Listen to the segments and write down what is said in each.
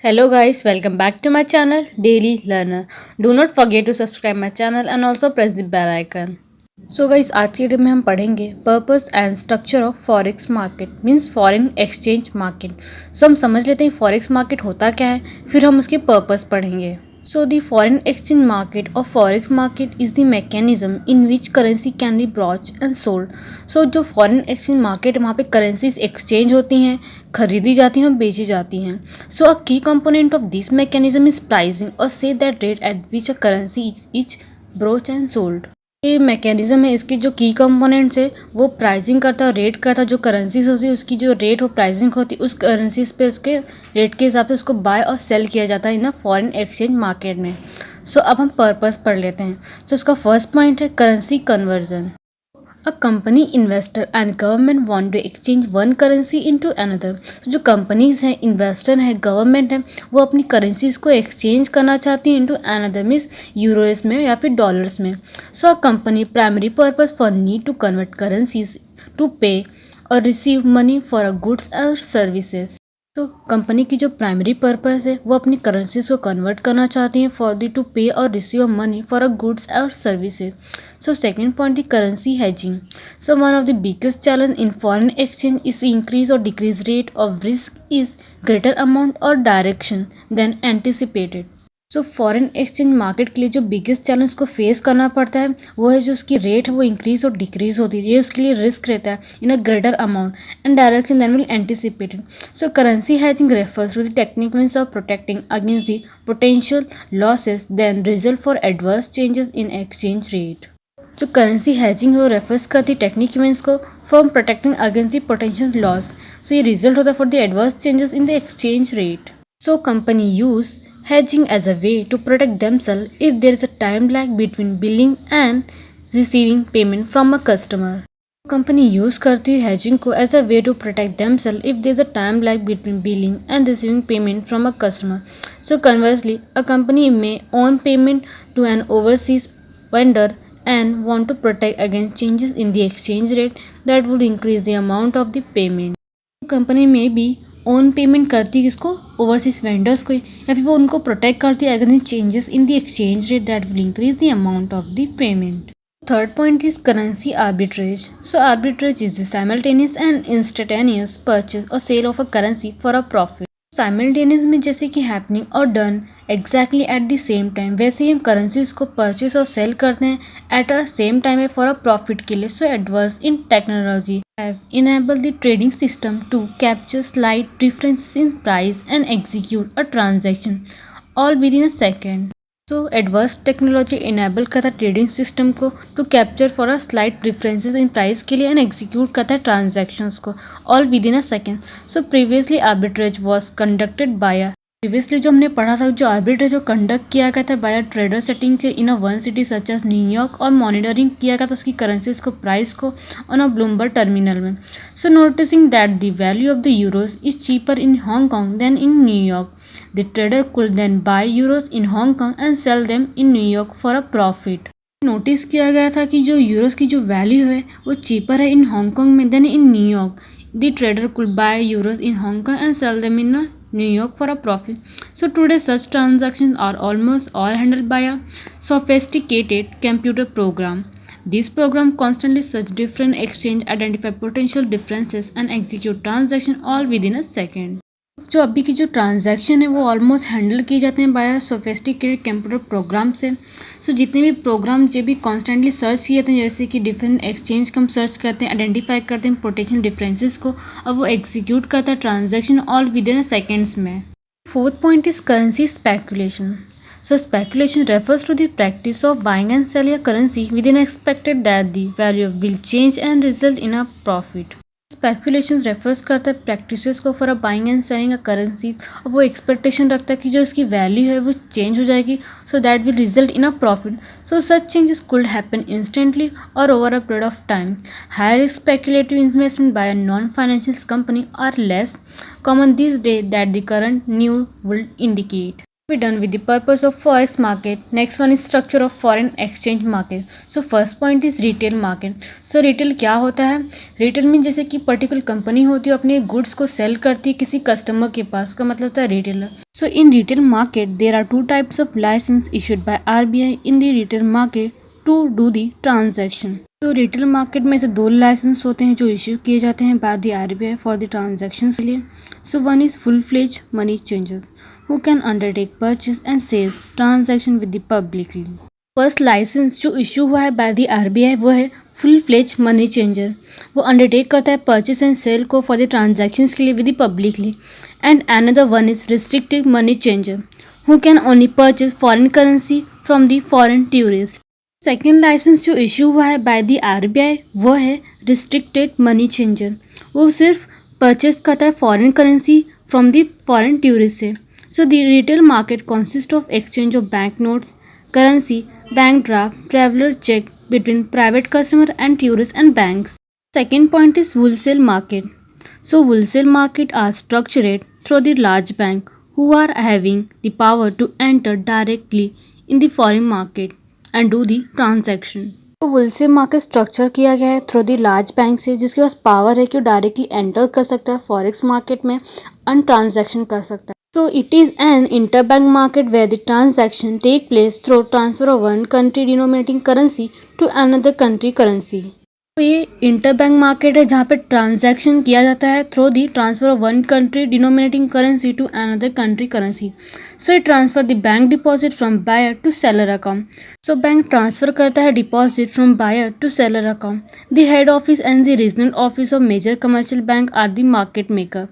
Hello guys, welcome back to my channel Daily Learner. Do not forget to subscribe my channel and also press the bell icon. So guys, आज की video में हम पढ़ेंगे purpose and structure of forex market means foreign exchange market. So हम समझ लेते हैं forex market होता क्या है, फिर हम उसके पर्पस पढ़ेंगे। So the foreign exchange market or forex market is the mechanism in which currency can be bought and sold. So जो foreign exchange market है वहाँ पे currencies exchange होती हैं, खरीदी जाती हैं और बेची जाती हैं. So a key component of this mechanism is pricing or say that rate at which a currency is each bought and sold. ये मैकेनिज्म है, इसके जो की कंपोनेंट्स है वो प्राइसिंग करता है, रेट करता है, जो करेंसीज होती है उसकी जो रेट हो प्राइसिंग होती है उस करेंसीज पे उसके रेट के हिसाब से उसको बाय और सेल किया जाता है इन फॉरेन एक्सचेंज मार्केट में। सो अब हम पर्पस पढ़ लेते हैं। सो उसका फर्स्ट पॉइंट है currency conversion. A company, investor and government want to exchange one currency into another. तो जो कंपनीज हैं, इन्वेस्टर हैं, गवर्नमेंट है, वो अपनी करेंसीज को एक्सचेंज करना चाहती हैं इंटू अनदर मीन्स यूरोज में या फिर डॉलर्स में। So a company primary purpose for need to convert currencies to pay और receive money for a goods और सर्विसेज। तो कंपनी की जो प्राइमरी पर्पस है वो अपनी करेंसीज को कन्वर्ट करना चाहती हैं फॉर दी टू पे और receive money for a goods और services. So second point is currency hedging. So one of the biggest challenge in foreign exchange is to increase or decrease rate of risk is greater amount or direction than anticipated. So foreign exchange market के लिए जो biggest challenge को face करना पड़ता है वो है जो उसकी रेट है वो इंक्रीज और डिक्रीज होती है, ये उसके लिए रिस्क रहता है in a greater amount and direction than will anticipated. So currency hedging refers to the technique means of protecting against the potential losses then result for adverse changes in exchange rate. जो currency hedging है वो refers करती है technique means को from protecting against the potential loss. So ये result होता है for the adverse changes in the exchange rate. So company use hedging as a way to protect themselves if there is a time lag between billing and receiving payment from a customer. Company use करती है hedging को as a way to protect themselves if there is a time lag between billing and receiving payment from a customer. So conversely, a company may own payment to an overseas vendor and want to protect against changes in the exchange rate that would increase the amount of the payment. Company में भी own payment करती है किसको, overseas vendors को, या फिर वो उनको प्रोटेक्ट करती है against changes in the exchange rate that will increase the amount of the payment. Third point is currency arbitrage. So arbitrage is the simultaneous and instantaneous purchase और sale of a currency for a profit. Simultaneous में जैसे कि happening और done exactly at the same time, वैसे ही हम currencies को purchase और सेल करते हैं at a same time for a profit के लिए। So advance in technology have enabled the trading system to capture slight differences in price and execute a transaction all within a second. So advanced technology enable करता है trading system को to capture for a slight differences in price के लिए and execute करता है transactions को all within a second. So previously arbitrage was conducted by previously जो हमने पढ़ा था जो आर्बिट्रेज जो कंडक्ट किया गया था बाय ट्रेडर सेटिंग के in a one city such as New York और मॉनिटरिंग किया गया था उसकी करेंसीज को प्राइस को ऑन अ ब्लूमबर्ग टर्मिनल में। So noticing that the value of the euros is cheaper in Hong Kong than in New York, the trader could then buy euros in Hong Kong and sell them in New York for a profit. Notice किया गया था कि जो euros की जो value है वो cheaper है इन हांगकॉन्ग में then in New York, the trader could buy euros in Hong Kong and sell them in New York for a profit. So today such transactions are almost all handled by a sophisticated computer program. This program constantly search different exchange, identify potential differences and execute transaction all within a second. जो अभी की जो transaction है वो almost handle किए जाते हैं bye sophisticated computer program से। सो जितने भी प्रोग्राम जो भी कॉन्स्टेंटली सर्च किए थे जैसे कि डिफरेंट एक्सचेंज का हम सर्च करते हैं, आइडेंटिफाई करते हैं पोटेंशियल डिफरेंसेस को और वो एग्जीक्यूट करता है transaction all within seconds में। Fourth point is currency speculation. So speculation refers to the practice of buying and selling a currency within expected that the value will change and result in a profit. Speculation refers करता है practices को for a buying and selling a currency और वो expectation रखता है कि जो इसकी वैल्यू है वो चेंज हो जाएगी so that will result in a profit. So such changes could happen instantly और over a period of time. Higher speculative investment by a non financial company are less common this day that the current new will indicate. We're done with the purpose of forex market. Next one is structure of foreign exchange market. So first point is retail market. So retail क्या होता है? Retail में जैसे कि particular company होती है अपने goods को सेल करती है किसी कस्टमर के पास, का मतलब होता है retailer. So in retail market there are two types of license issued by RBI in the retail market to do the transaction. तो रिटेल मार्केट में से दो लाइसेंस होते हैं जो इश्यू किए जाते हैं by the RBI for the transaction के लिए. So one is full fledge money changers who can undertake purchase and sales transaction with the publicly. First license जो इशू हुआ है बाय द आरबीआई वो है फुल फ्लेज मनी चेंजर. वो undertake करता है परचेज एंड सेल को for the transaction के लिए with the publicly. And another one is restricted money changer who can only purchase foreign currency from the foreign tourist. Second license जो issue हुआ है by the RBI वो है restricted money changer. वो सिर्फ purchase करता है foreign currency from the foreign tourist से. So the retail market consist of exchange of bank notes, currency, bank draft, traveller cheque between private customer and tourist and banks. Second point is wholesale market. So wholesale market are structured through the large bank who are having the power to enter directly in the foreign market and do the transaction. तो wholesale market structure किया गया है through the large bank से जिसके पास power है कि वो directly enter कर सकता है फॉरेक्स मार्केट में एंड ट्रांजैक्शन कर सकता है. So it is an interbank market where the transaction take place through transfer of one country denominating currency to another country currency. तो ये इंटरबैंक मार्केट है जहाँ पे ट्रांजैक्शन किया जाता है through the transfer of one country denominating currency to another country currency. So it transfer the bank deposit from buyer to seller account. So bank transfer करता है deposit from buyer to seller account. The head office and the regional office of major commercial bank are the market maker.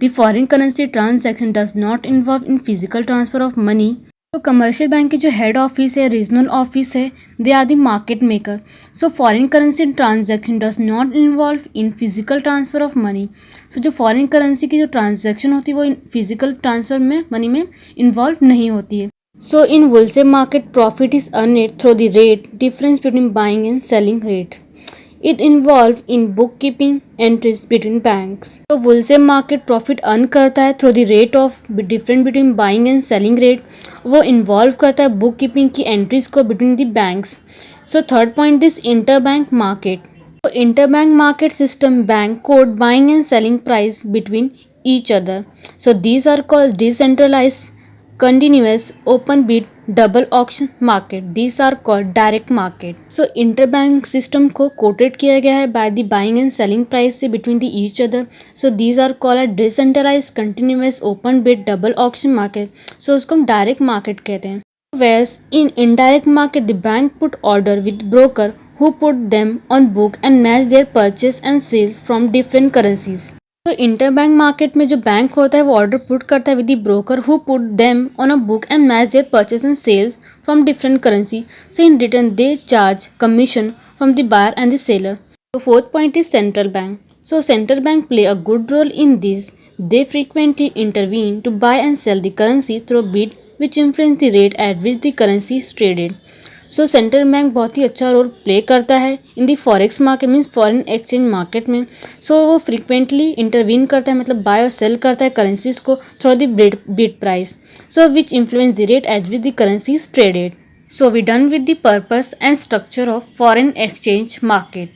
The foreign currency transaction does not involve in physical transfer of money. तो commercial bank के जो head office है regional office है they are the market maker. So foreign currency transaction does not involve in physical transfer of money. So जो foreign currency की जो transaction होती है वो फिजिकल ट्रांसफर में मनी में इन्वॉल्व नहीं होती है. So in wholesale market profit is earned through the rate difference between buying and selling rate. It involve in bookkeeping entries between banks. तो wholesale market profit earn करता है through the rate of difference between buying and selling rate. वो involve करता है bookkeeping की entries को between the banks. So third point is interbank market. तो interbank market system bank code buying and selling price between each other. So these are called decentralized, continuous, open bid, double auction market. These are called direct market. So interbank system को quoted किया गया है by the buying and selling price से between the each other. So these are called decentralise, continuous, open bid, double auction market. So उसको हम direct market कहते हैं. Whereas in indirect market the bank put order with broker who put them on book and match their purchase and sales from different currencies. तो interbank market में जो bank होता है वो ऑर्डर पुट करता है with the broker who put them on a book and match their purchase and sales from different currency. So in return they charge commission from the buyer and the seller. तो fourth point is central bank. So central bank play a good role in this. They frequently intervene to buy and sell the currency through bid which influence the rate at which the currency is traded. So central bank बहुत ही अच्छा role play करता है in the forex market means foreign exchange market में. So वो frequently intervene करता है मतलब बाय और सेल करता है करेंसीज को through the bid price. So which influence the rate at which the currency is traded. So we done with the purpose and structure of foreign exchange market.